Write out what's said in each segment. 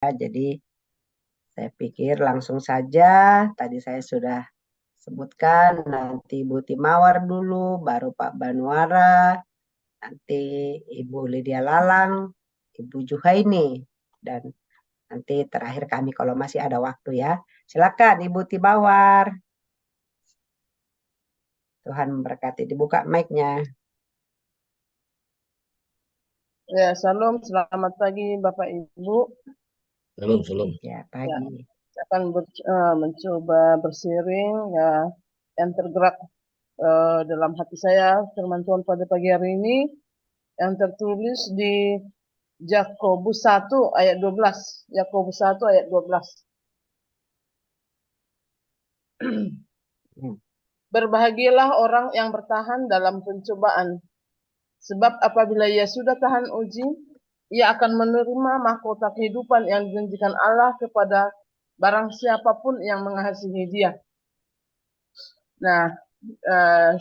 Jadi saya pikir langsung saja, tadi saya sudah sebutkan, nanti Ibu Timawar dulu, baru Pak Banuara, nanti Ibu Lydia Lalang, Ibu Juhaini, dan nanti terakhir kami kalau masih ada waktu ya. Silakan Ibu Timawar. Tuhan memberkati. Dibuka mic-nya. Ya, salam, selamat pagi Bapak Ibu. Salam. Ya, Ya, pagi. saya akan mencoba bersharing ya yang tergerak dalam hati saya firman Tuhan pada pagi hari ini yang tertulis di Yakobus 1 ayat 12. Yakobus 1 ayat 12. Berbahagialah orang yang bertahan dalam pencobaan, sebab apabila ia sudah tahan uji, ia akan menerima mahkota kehidupan yang dijanjikan Allah kepada barang siapapun yang mengasihi dia. Nah, eh,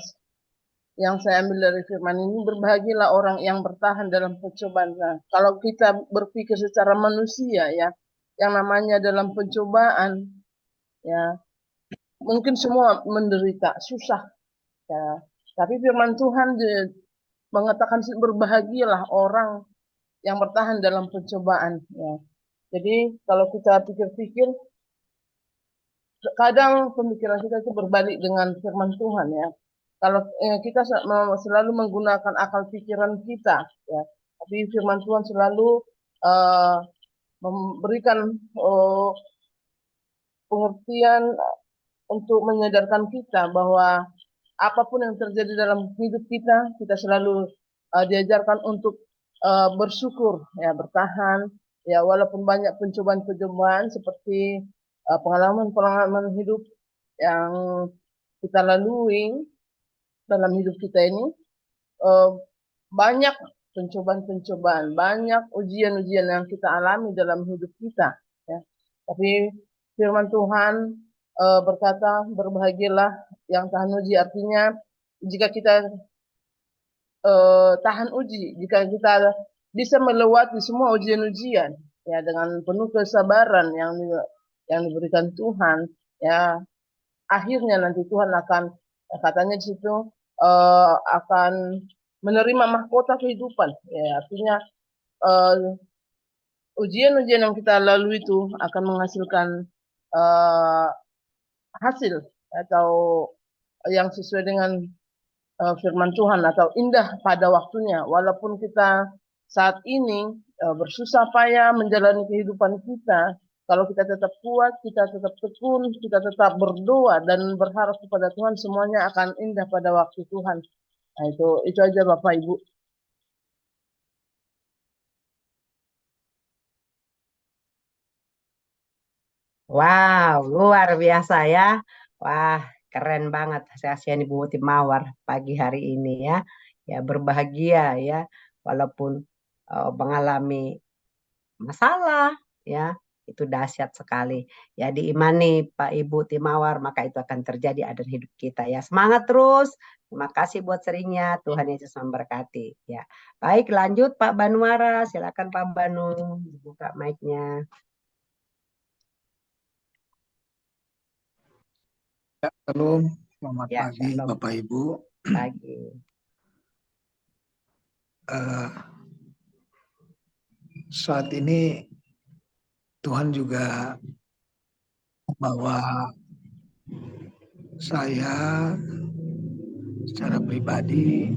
yang saya ambil dari firman ini, berbahagialah orang yang bertahan dalam pencobaan. Nah, kalau kita berpikir secara manusia ya, yang namanya dalam pencobaan ya, mungkin semua menderita, susah ya. Tapi firman Tuhan mengatakan berbahagialah orang yang bertahan dalam pencobaan ya. Jadi kalau kita pikir-pikir, kadang pemikiran kita itu berbalik dengan firman Tuhan ya. Kalau kita selalu menggunakan akal pikiran kita ya, tapi firman Tuhan selalu uh, memberikan pengertian untuk menyadarkan kita bahwa apapun yang terjadi dalam hidup kita, kita selalu diajarkan untuk bersyukur ya, bertahan ya, walaupun banyak pencobaan-pencobaan seperti pengalaman-pengalaman hidup yang kita lalui dalam hidup kita ini, banyak pencobaan-pencobaan, banyak ujian-ujian yang kita alami dalam hidup kita ya. Tapi firman Tuhan berkata berbahagialah yang tahan uji, artinya jika kita tahan uji, jika kita bisa melewati semua ujian-ujian ya dengan penuh kesabaran yang diberikan Tuhan ya, akhirnya nanti Tuhan akan, katanya di situ, akan menerima mahkota kehidupan ya, artinya ujian-ujian yang kita lalui itu akan menghasilkan uh, hasil atau yang sesuai dengan firman Tuhan atau indah pada waktunya, walaupun kita saat ini bersusah payah menjalani kehidupan kita. Kalau kita tetap kuat, kita tetap tekun, kita tetap berdoa dan berharap kepada Tuhan, semuanya akan indah pada waktu Tuhan. Nah, itu aja Bapak Ibu. Wow, luar biasa ya. Wah, keren banget saksian Ibu Timawar pagi hari ini ya. Ya, berbahagia ya, walaupun mengalami masalah ya, itu dahsyat sekali. Ya, diimani Pak Ibu Timawar, maka itu akan terjadi ada di hidup kita ya. Semangat terus. Terima kasih buat seringnya. Tuhan Yesus memberkati ya. Baik, lanjut Pak Banuara. Silakan Pak Banu, buka mic-nya. Ya, salam, selamat Ya, pagi shalom. Bapak Ibu. Pagi. Saat ini Tuhan juga membawa saya secara pribadi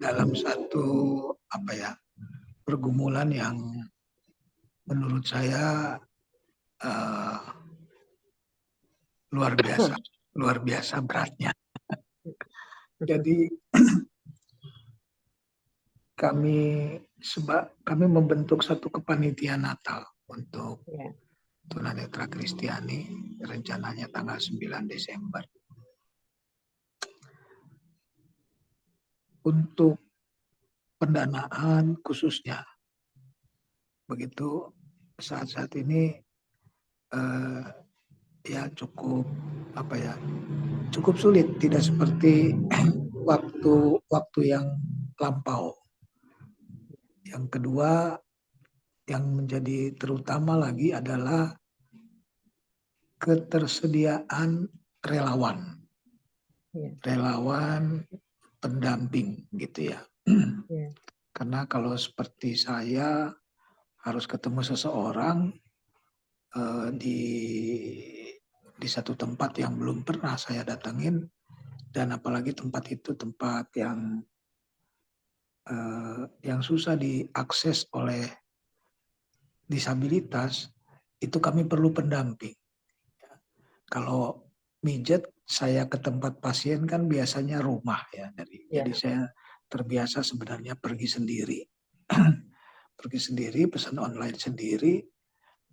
dalam satu pergumulan yang menurut saya luar biasa beratnya. Jadi kami membentuk satu kepanitiaan Natal untuk tunanetra Kristiani, rencananya tanggal 9 Desember. Untuk pendanaan khususnya, begitu saat ini ya cukup sulit, tidak seperti waktu yang lampau. Yang kedua, yang menjadi terutama lagi adalah ketersediaan relawan, relawan pendamping gitu ya. Karena kalau seperti saya harus ketemu seseorang di satu tempat yang belum pernah saya datangin, dan apalagi tempat itu tempat yang susah diakses oleh disabilitas, itu kami perlu pendamping. Kalau mijet saya ke tempat pasien kan biasanya rumah ya, jadi saya terbiasa sebenarnya pergi sendiri. Pergi sendiri, pesan online sendiri,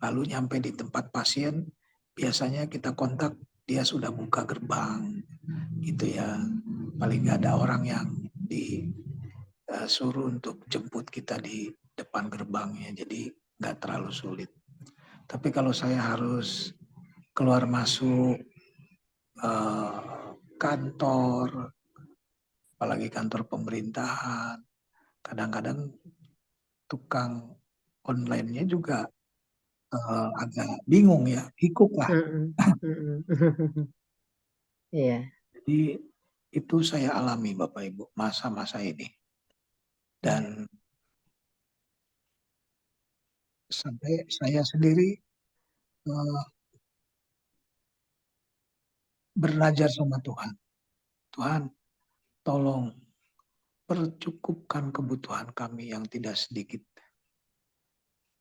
lalu nyampe di tempat pasien, biasanya kita kontak, dia sudah buka gerbang, gitu ya. Paling nggak ada orang yang disuruh untuk jemput kita di depan gerbangnya, jadi nggak terlalu sulit. Tapi kalau saya harus keluar masuk kantor, apalagi kantor pemerintahan, kadang-kadang tukang online-nya juga agak bingung ya, hikuk lah. Jadi itu saya alami Bapak Ibu masa-masa ini. Dan sampai saya sendiri belajar sama Tuhan. Tuhan, tolong percukupkan kebutuhan kami yang tidak sedikit.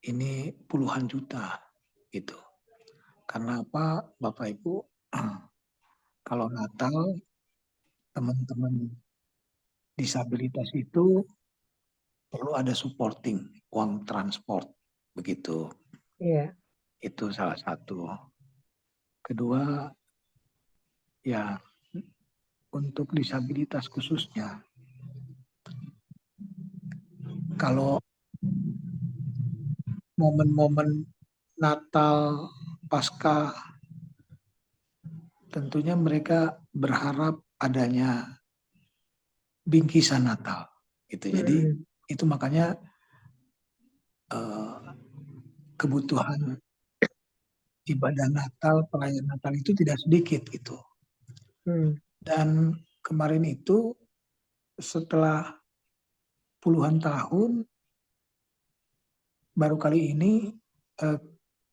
Ini puluhan juta gitu. Karena apa Bapak Ibu? Kalau Natal teman-teman disabilitas itu perlu ada supporting, uang transport begitu. Itu salah satu. Kedua, ya untuk disabilitas khususnya, kalau momen-momen Natal, Paskah, tentunya mereka berharap adanya bingkisan Natal. Gitu. Jadi itu makanya kebutuhan ibadah Natal, perayaan Natal itu tidak sedikit gitu. Dan kemarin itu setelah puluhan tahun, baru kali ini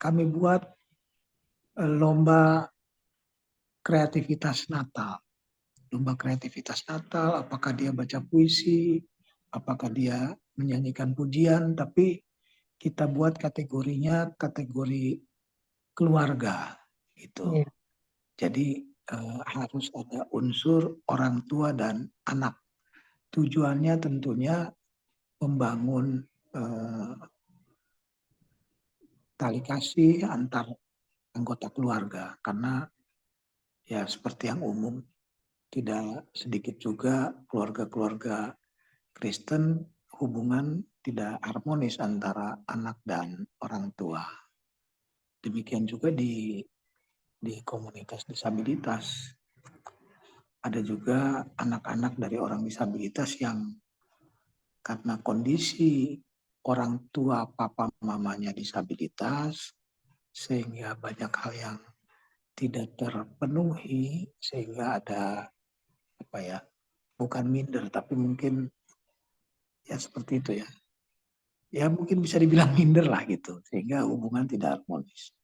kami buat lomba kreativitas Natal. Lomba kreativitas Natal, apakah dia baca puisi, apakah dia menyanyikan pujian, tapi kita buat kategorinya kategori keluarga gitu. Jadi harus ada unsur orang tua dan anak. Tujuannya tentunya membangun tali kasih antar anggota keluarga, karena ya seperti yang umum tidak sedikit juga keluarga-keluarga Kristen hubungan tidak harmonis antara anak dan orang tua. Demikian juga di komunitas disabilitas. Ada juga anak-anak dari orang disabilitas yang karena kondisi orang tua papa mamanya disabilitas, sehingga banyak hal yang tidak terpenuhi, sehingga ada bukan minder, tapi mungkin ya seperti itu ya. Ya mungkin bisa dibilang minder lah gitu, sehingga hubungan tidak harmonis.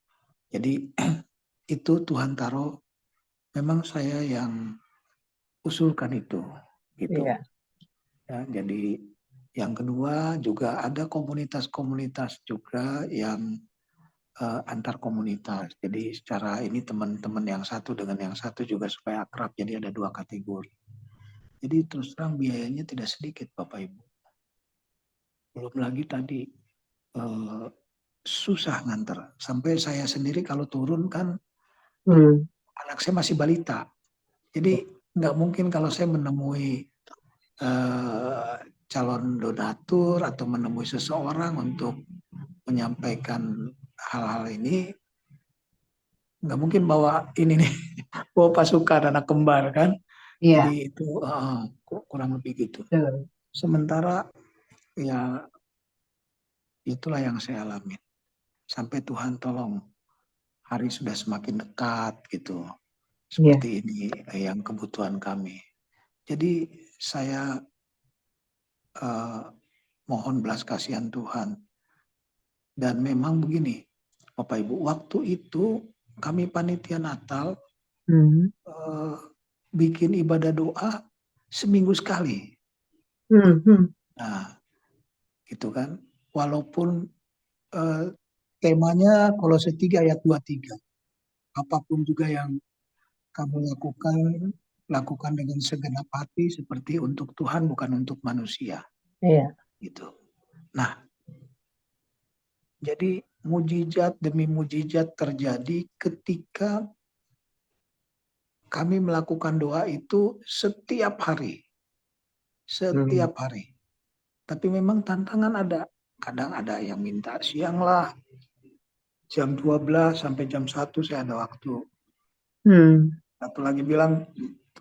Jadi itu Tuhan taruh, memang saya yang usulkan itu gitu. Ya, jadi yang kedua juga ada komunitas-komunitas juga yang antar komunitas. Jadi secara ini teman-teman yang satu dengan yang satu juga supaya akrab. Jadi ada dua kategori. Jadi terus terang biayanya tidak sedikit Bapak Ibu. Belum lagi tadi susah nganter. Sampai saya sendiri kalau turun kan anak saya masih balita. Jadi nggak mungkin kalau saya menemui calon donatur atau menemui seseorang untuk menyampaikan hal-hal ini, nggak mungkin bawa ini nih, bawa pasukan anak kembar kan. Jadi itu kurang lebih gitu. Sementara ya itulah yang saya alami. Sampai Tuhan tolong, hari sudah semakin dekat gitu. Iya. Seperti ini yang kebutuhan kami. Jadi saya mohon belas kasihan Tuhan. Dan memang begini, Bapak Ibu, waktu itu kami panitia Natal Hmm. bikin ibadah doa seminggu sekali. Hmm. Hmm. Nah, gitu kan. Walaupun temanya Kolose 3 ayat 23. Apapun juga yang kamu lakukan dengan segenap hati seperti untuk Tuhan bukan untuk manusia. Iya. Gitu. Nah, jadi mujizat demi mujizat terjadi ketika kami melakukan doa itu setiap hari. Setiap hari. Tapi memang tantangan ada. Kadang ada yang minta siang lah. Jam 12 sampai jam 1 saya ada waktu. Hmm. Satu lagi bilang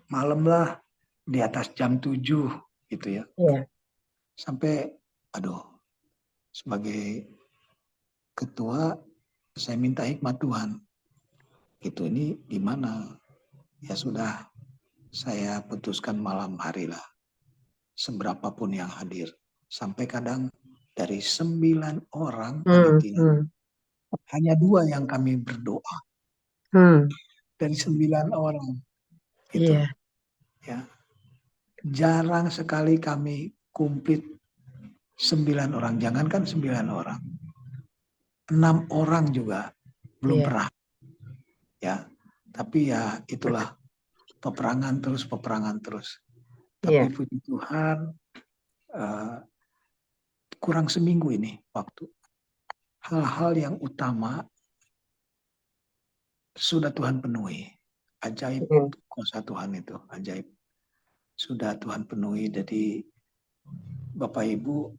malam lah di atas jam 7 gitu ya. Iya. Sampai aduh sebagai ketua saya minta hikmat Tuhan. Gitu ini gimana? Ya sudah saya putuskan malam hari lah. Seberapapun yang hadir. Sampai kadang dari 9 orang panitia. Hanya 2 yang kami berdoa. Dari 9 orang. Gitu. Iya. Ya. Jarang sekali kami komplit 9 orang. Jangankan 9 orang. 6 orang juga belum Iya. pernah. Ya. Tapi ya itulah peperangan terus. Tapi Iya. puji Tuhan kurang seminggu ini waktu. Hal-hal yang utama sudah Tuhan penuhi. Ajaib kuasa Tuhan itu. Ajaib. Sudah Tuhan penuhi. Jadi Bapak Ibu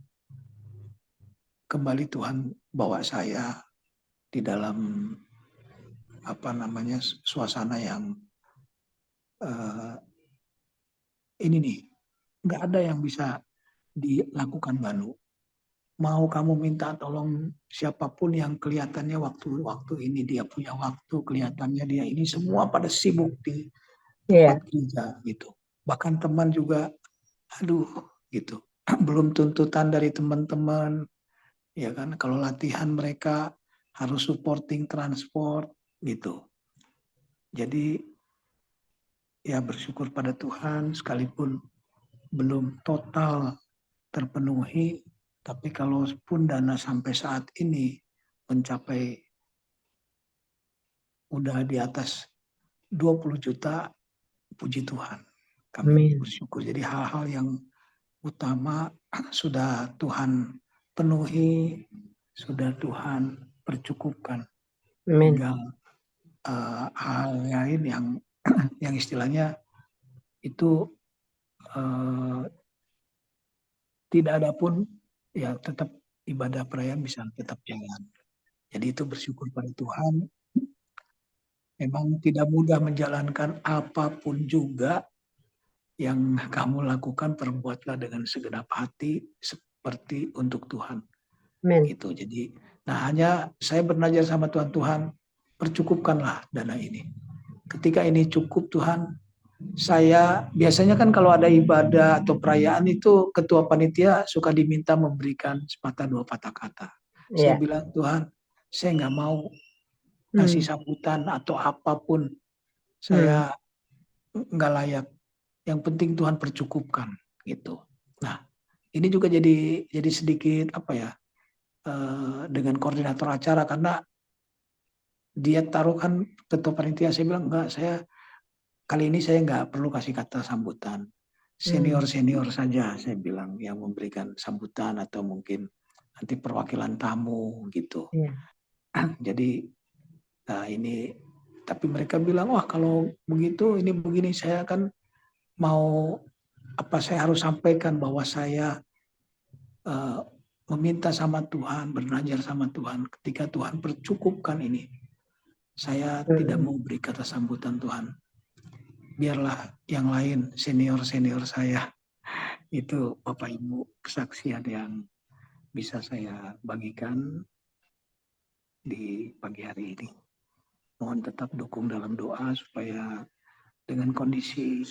kembali Tuhan bawa saya di dalam suasana yang ini nih. Nggak ada yang bisa dilakukan Banu. Mau kamu minta tolong siapapun yang kelihatannya waktu ini dia punya waktu, kelihatannya dia ini semua pada sibuk di tempat gereja gitu. Bahkan teman juga, aduh gitu. Belum tuntutan dari teman-teman, ya kan. Kalau latihan mereka harus supporting transport gitu. Jadi ya bersyukur pada Tuhan sekalipun belum total terpenuhi. Tapi kalaupun dana sampai saat ini mencapai udah di atas 20 juta, puji Tuhan. Kami bersyukur. Jadi hal-hal yang utama sudah Tuhan penuhi, sudah Tuhan percukupkan. Tinggal hal lain yang istilahnya itu tidak ada pun ya tetap ibadah perayaan bisa tetap jalan. Jadi itu bersyukur pada Tuhan. Memang tidak mudah menjalankan apapun juga yang kamu lakukan, perbuatlah dengan segenap hati seperti untuk Tuhan. Gitu. Jadi, hanya saya bernazar sama Tuhan, percukupkanlah dana ini. Ketika ini cukup Tuhan, saya biasanya kan kalau ada ibadah atau perayaan itu ketua panitia suka diminta memberikan sepatah 2 patah kata. Saya bilang Tuhan, saya nggak mau kasih sambutan atau apapun, saya nggak layak. Yang penting Tuhan percukupkan gitu. Nah, ini juga jadi sedikit dengan koordinator acara karena dia taruhkan ketua panitia, saya bilang enggak, kali ini saya nggak perlu kasih kata sambutan. Senior saja saya bilang yang memberikan sambutan atau mungkin nanti perwakilan tamu gitu. Jadi ini tapi mereka bilang wah kalau begitu ini begini, saya kan mau saya harus sampaikan bahwa saya meminta sama Tuhan, bernazar sama Tuhan ketika Tuhan percukupkan ini. Saya tidak mau beri kata sambutan Tuhan. Biarlah yang lain senior saya itu Bapak Ibu kesaksian yang bisa saya bagikan di pagi hari ini. Mohon tetap dukung dalam doa supaya dengan kondisi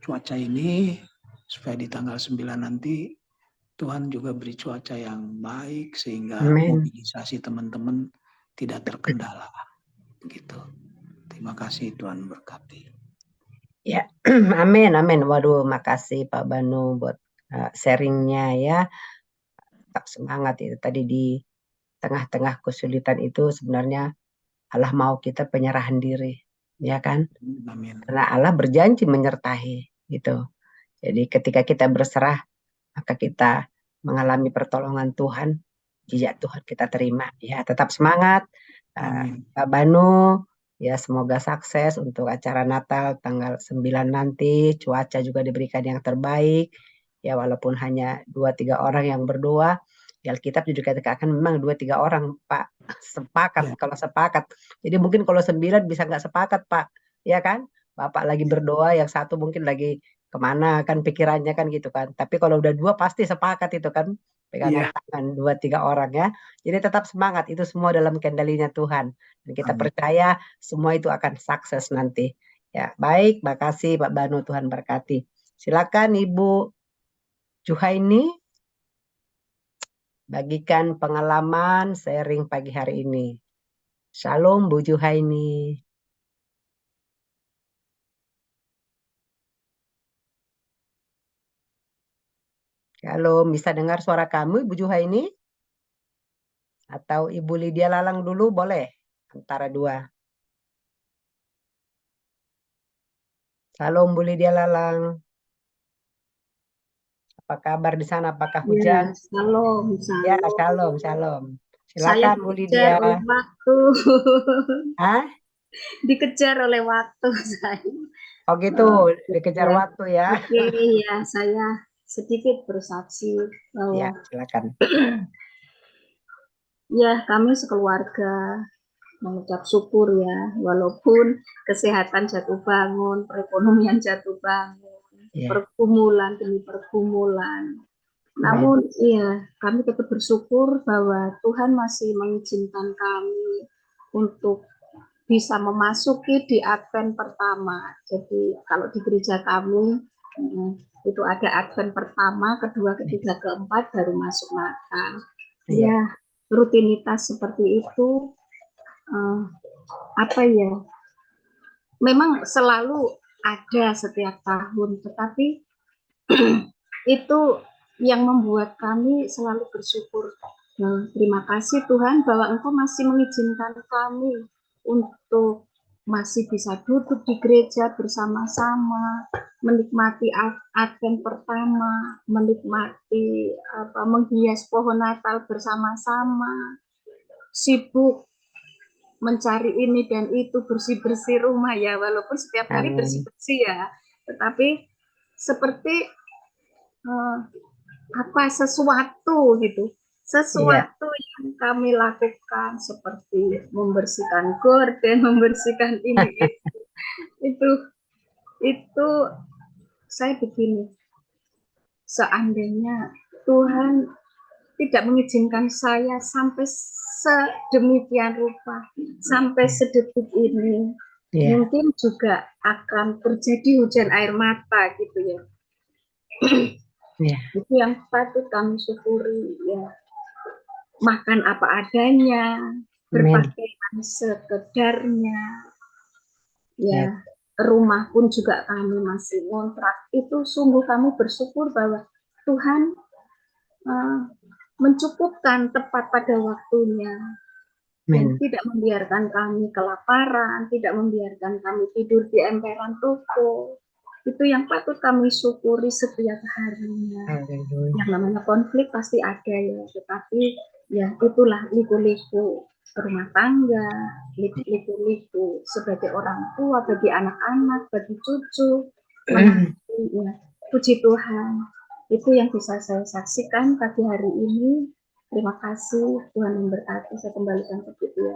cuaca ini, supaya di tanggal 9 nanti Tuhan juga beri cuaca yang baik sehingga Amin. mobilisasi teman-teman tidak terkendala. Begitu. Terima kasih, Tuhan berkati. Ya, amin, amin. Waduh, makasih Pak Banu buat sharingnya ya. Tetap semangat itu tadi di tengah-tengah kesulitan itu sebenarnya Allah mau kita penyerahan diri, ya kan? Amin. Karena Allah berjanji menyertai gitu. Jadi ketika kita berserah, maka kita mengalami pertolongan Tuhan, jejak Tuhan kita terima. Ya, tetap semangat, Amin. Pak Banu. Ya, semoga sukses untuk acara Natal tanggal 9 nanti. Cuaca juga diberikan yang terbaik. Ya, walaupun hanya 2-3 orang yang berdoa, di Alkitab juga dikatakan memang 2-3 orang, Pak. Sepakat, kalau sepakat. Jadi mungkin kalau 9 bisa nggak sepakat, Pak. Ya kan? Bapak lagi berdoa, yang satu mungkin lagi kemana kan pikirannya kan gitu kan. Tapi kalau udah 2 pasti sepakat itu kan. Pegangan tangan 2-3 orang ya. Jadi tetap semangat, itu semua dalam kendalinya Tuhan. Dan kita Amin. percaya semua itu akan sukses nanti. Ya, baik, makasih Pak Banu, Tuhan berkati. Silakan Ibu Juhaini bagikan pengalaman sharing pagi hari ini. Shalom Bu Juhaini. Shalom, bisa dengar suara kamu Ibu Juhaini? Atau Ibu Lydia Lalang dulu boleh? Antara dua. Shalom Bu Lydia Lalang. Apa kabar di sana? Apakah Ya, hujan? shalom, Ya, shalom. shalom. Saya Silakan Bu dikejar Lydia. oleh waktu. Hah? Dikejar oleh waktu saya. Oh gitu, dikejar Ya. waktu ya. Oke, ya saya sedikit bersaksi bahwa Ya, silakan. ya kami sekeluarga mengucap syukur ya, walaupun kesehatan jatuh bangun, perekonomian jatuh bangun, Ya. pergumulan demi pergumulan. Namun iya, kami tetap bersyukur bahwa Tuhan masih mengizinkan kami untuk bisa memasuki di Advent pertama. Jadi kalau di gereja kami itu ada Advent pertama, kedua, ketiga, keempat baru masuk Natal. Ya, rutinitas seperti itu apa ya? Memang selalu ada setiap tahun, tetapi itu yang membuat kami selalu bersyukur. Nah, terima kasih Tuhan bahwa Engkau masih mengizinkan kami untuk masih bisa duduk di gereja bersama-sama, menikmati Advent pertama, menikmati menghias pohon Natal bersama-sama, sibuk mencari ini dan itu, bersih-bersih rumah ya, walaupun setiap hari bersih-bersih ya, tetapi seperti sesuatu gitu, sesuatu yang kami lakukan seperti membersihkan gorden, membersihkan ini itu saya begini, seandainya Tuhan tidak mengizinkan saya sampai sedemikian rupa, sampai sedetik ini, mungkin juga akan terjadi hujan air mata gitu ya. Itu yang patut kami syukuri ya. Makan apa adanya, berpakaian sekedarnya, ya. Rumah pun juga kami masih ngontrak. Itu sungguh kami bersyukur bahwa Tuhan mencukupkan tepat pada waktunya dan tidak membiarkan kami kelaparan, tidak membiarkan kami tidur di emperan toko. Itu yang patut kami syukuri setiap harinya. Yang namanya konflik pasti ada ya, tetapi ya itulah liku-liku rumah tangga, liku-liku sebagai orang tua, bagi anak-anak, bagi cucu, menantu, ya. Puji Tuhan, itu yang bisa saya saksikan pagi hari ini. Terima kasih, Tuhan memberkati. Saya kembalikan ke Dia.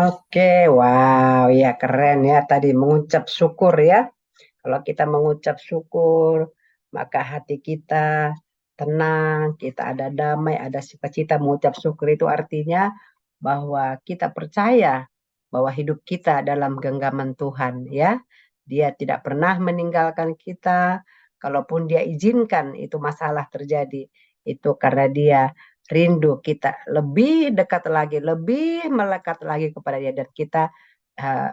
Oke, wow, ya keren ya tadi mengucap syukur ya. Kalau kita mengucap syukur, maka hati kita tenang, kita ada damai, ada sukacita, mengucap syukur itu artinya bahwa kita percaya bahwa hidup kita dalam genggaman Tuhan, ya. Dia tidak pernah meninggalkan kita, kalaupun dia izinkan itu masalah terjadi, itu karena dia rindu kita lebih dekat lagi, lebih melekat lagi kepada dia, dan kita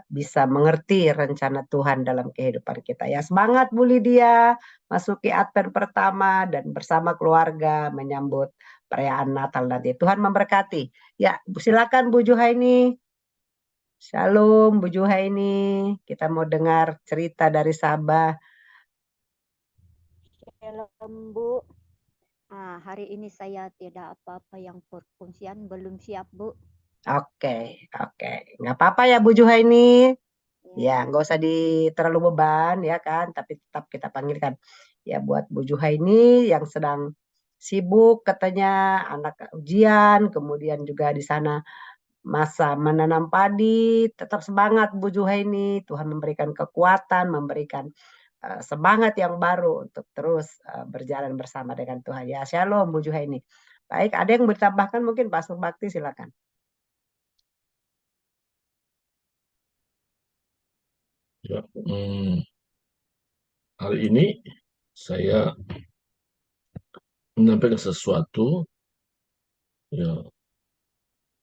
bisa mengerti rencana Tuhan dalam kehidupan kita. Ya, semangat Bu Lydia, masuki Advent pertama dan bersama keluarga menyambut perayaan Natal nanti. Tuhan memberkati. Ya, silakan Bu Juhaini. Shalom Bu Juhaini. Kita mau dengar cerita dari Sabah. Shalom Bu. Hari ini saya tidak apa-apa yang perfungsian, belum siap Bu. Oke. Nggak apa-apa ya Bu Juhaini. Ya, Ya, nggak usah terlalu beban ya kan, tapi tetap kita panggilkan. Ya, buat Bu Juhaini yang sedang sibuk katanya anak ujian, kemudian juga di sana masa menanam padi, tetap semangat Bu Juhaini. Tuhan memberikan kekuatan, memberikan semangat yang baru untuk terus berjalan bersama dengan Tuhan. Ya, shalom Bu Juhaini. Baik, ada yang bertambahkan mungkin Pak Surbakti, silakan. Ya, hari ini saya menyampaikan sesuatu ya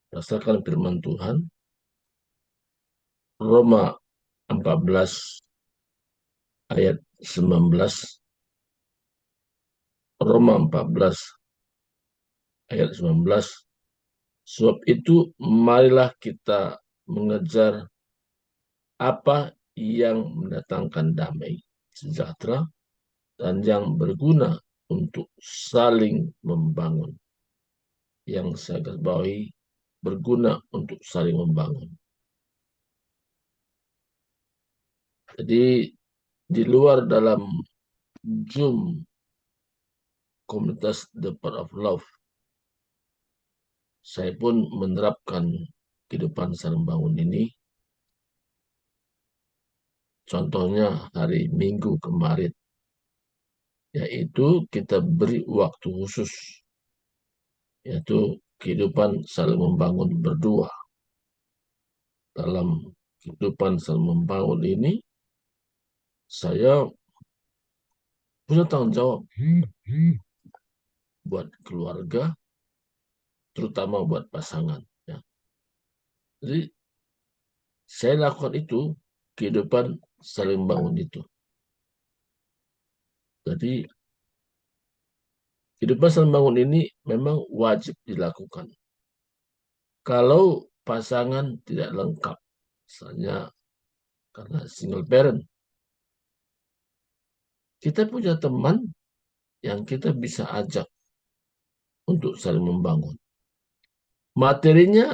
berdasarkan firman Tuhan Roma 14 ayat 19. Roma 14 ayat 19. Sebab itu marilah kita mengejar apa yang mendatangkan damai, sejahtera, dan yang berguna untuk saling membangun. Yang saya garis bawahi, berguna untuk saling membangun. Jadi di luar dalam Zoom komunitas The Power of Love, saya pun menerapkan kehidupan saling membangun ini. Contohnya hari Minggu kemarin, yaitu kita beri waktu khusus, yaitu kehidupan saling membangun berdua. Dalam kehidupan saling membangun ini, saya punya tanggung jawab buat keluarga, terutama buat pasangan. Ya. Jadi saya lakukan itu, kehidupan saling membangun itu. Jadi kehidupan saling membangun ini memang wajib dilakukan. Kalau pasangan tidak lengkap, misalnya karena single parent, kita punya teman yang kita bisa ajak untuk saling membangun. Materinya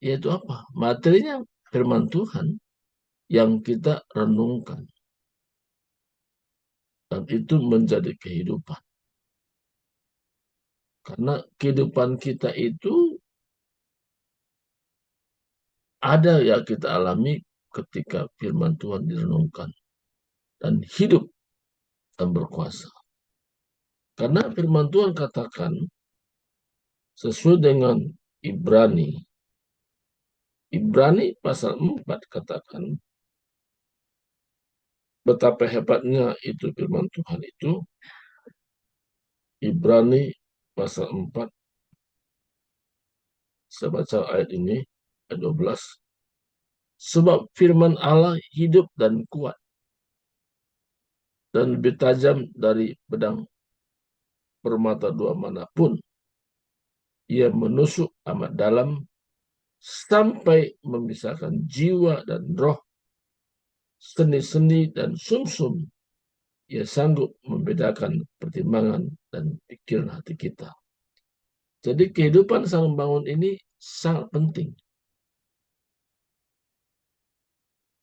yaitu apa? Materinya firman Tuhan yang kita renungkan. Dan itu menjadi kehidupan. Karena kehidupan kita itu ada yang kita alami ketika firman Tuhan direnungkan dan hidup dan berkuasa. Karena firman Tuhan katakan sesuai dengan Ibrani pasal 4 katakan betapa hebatnya itu firman Tuhan itu. Ibrani pasal 4, saya baca ayat ini, ayat 12. Sebab firman Allah hidup dan kuat, dan lebih tajam dari pedang bermata dua manapun. Ia menusuk amat dalam sampai memisahkan jiwa dan roh, seni-seni dan sumsum. Ia sanggup membedakan pertimbangan dan pikiran hati kita. Jadi kehidupan saling membangun ini sangat penting.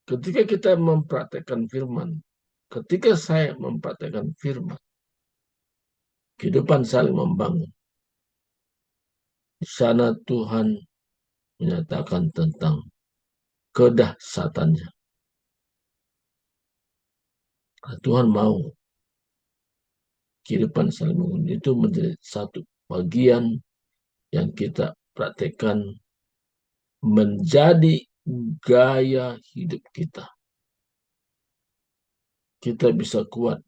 Ketika kita mempraktekkan firman, ketika saya mempraktekkan firman, kehidupan saling membangun. Di sana Tuhan menyatakan tentang kedahsyatannya. Tuhan mau kehidupan saling mengundi itu menjadi satu bagian yang kita praktekkan menjadi gaya hidup kita. Kita bisa kuat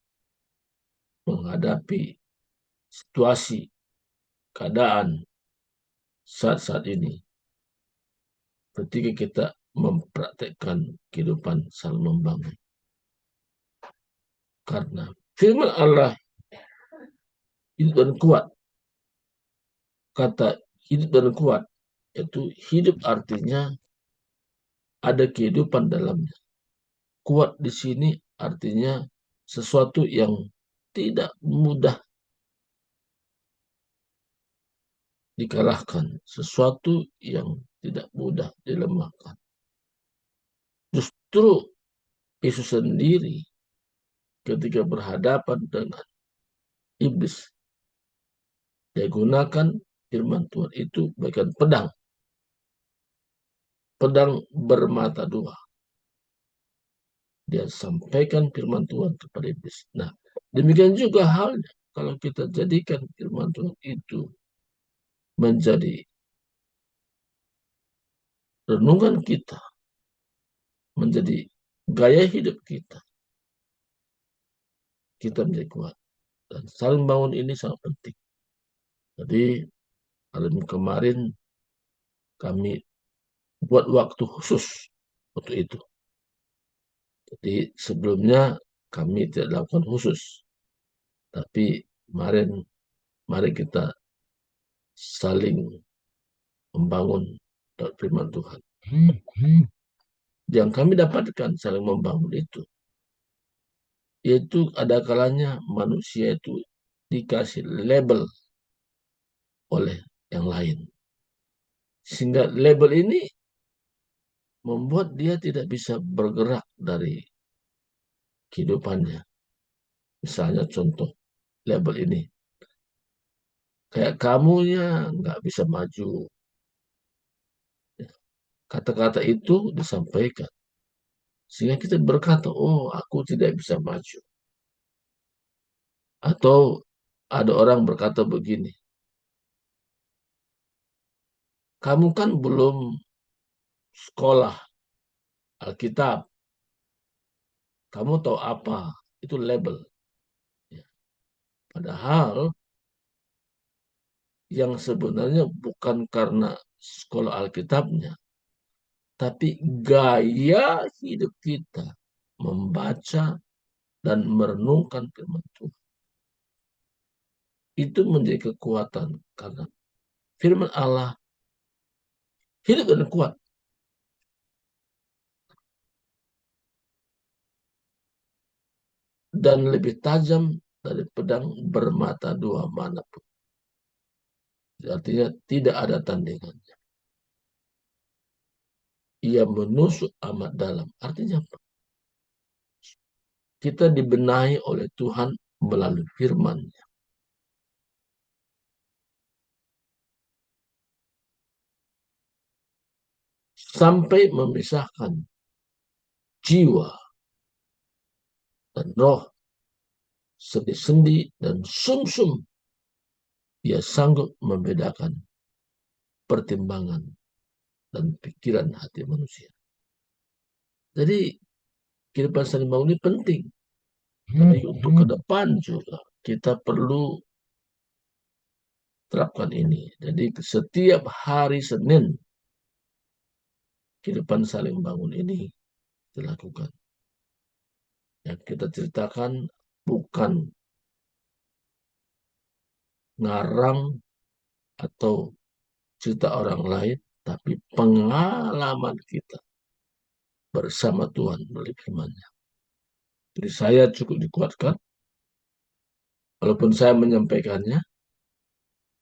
menghadapi situasi, keadaan saat-saat ini ketika kita mempraktekkan kehidupan saling membangun. Karena firman Allah hidup dan kuat. Kata hidup dan kuat, yaitu hidup artinya ada kehidupan dalamnya. Kuat di sini artinya sesuatu yang tidak mudah dikalahkan, sesuatu yang tidak mudah dilemahkan. Justru Yesus sendiri ketika berhadapan dengan iblis, dia gunakan firman Tuhan itu bagaikan pedang bermata dua. Dia sampaikan firman Tuhan kepada iblis. Nah, demikian juga halnya kalau kita jadikan firman Tuhan itu menjadi renungan kita, menjadi gaya hidup kita, kita menjadi kuat. Dan saling bangun ini sangat penting. Jadi, malam kemarin kami buat waktu khusus untuk itu. Jadi, sebelumnya kami tidak lakukan khusus. Tapi kemarin, mari kita saling membangun firman Tuhan. Yang kami dapatkan saling membangun itu, yaitu ada kalanya manusia itu dikasih label oleh yang lain. Sehingga label ini membuat dia tidak bisa bergerak dari kehidupannya. Misalnya contoh label ini, kayak kamunya nggak bisa maju. Kata-kata itu disampaikan. Sehingga kita berkata, oh aku tidak bisa maju. Atau ada orang berkata begini, kamu kan belum sekolah Alkitab. Kamu tahu apa? Itu label. Padahal yang sebenarnya bukan karena sekolah Alkitabnya, tapi gaya hidup kita membaca dan merenungkan firman Tuhan. Itu menjadi kekuatan karena firman Allah hidup dan kuat. Dan lebih tajam dari pedang bermata dua manapun. Artinya tidak ada tandingannya. Ia menusuk amat dalam. Artinya apa? Kita dibenahi oleh Tuhan melalui firman-Nya. Sampai memisahkan jiwa dan roh, sendi-sendi dan sumsum. Dia sanggup membedakan pertimbangan dan pikiran hati manusia. Jadi kehidupan saling bangun ini penting. Tapi untuk ke depan juga kita perlu terapkan ini. Jadi setiap hari Senin kehidupan saling bangun ini kita lakukan. Yang kita ceritakan bukan ngarang atau cerita orang lain, tapi pengalaman kita bersama Tuhan melalui firman-Nya. Jadi saya cukup dikuatkan, walaupun saya menyampaikannya,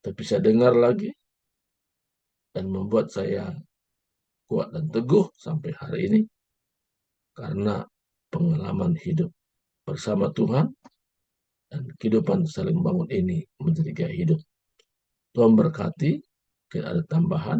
tapi saya dengar lagi, dan membuat saya kuat dan teguh sampai hari ini, karena pengalaman hidup bersama Tuhan, dan kehidupan saling bangun ini menjadi gaya hidup. Tuhan berkati, kita ada tambahan,